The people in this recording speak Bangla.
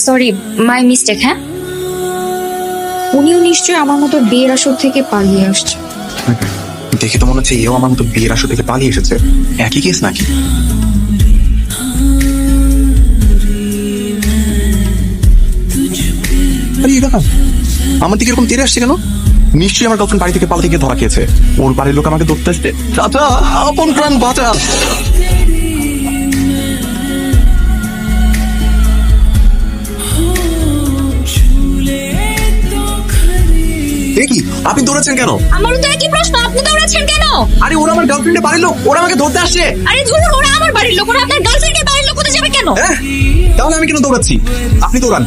Sorry my mistake. হ্যাঁ, উনিও নিশ্চয়ই আমার মতো বিয়ের আসর থেকে পালিয়ে আসছে। দেখে তো মনে হচ্ছে এও আমার মতো বিয়ের আসর থেকে পালিয়ে এসেছে। একই কেস নাকি? আরে এই দেখা আমার দিকে এরকম তেড়ে আসছে কেন? নিশ্চয়ই আমার গার্লফ্রেন্ড বাড়ি থেকে পালাতে গিয়ে ধরা খেয়েছে। ওর বাড়ির লোক আমাকে ধরতে আসছে। চাচা, আপন প্রাণ বাঁচা। দেখি আপনি দৌড়াচ্ছেন কেন? আমারও তো একই প্রশ্ন, আপনি দৌড়াচ্ছেন কেন? আরে ওরা আমার গার্লফ্রেন্ডের বাড়ির লোক, ওরা আমাকে ধরতে আসছে। আরে ধুর, ওরা আমার বাড়ির লোক, ওরা আপনার গার্লফ্রেন্ডের বাড়ির লোক হতে যাবে কেন? হ্যাঁ, তাহলে আমি কেন দৌড়াচ্ছি? আপনি দৌড়ান।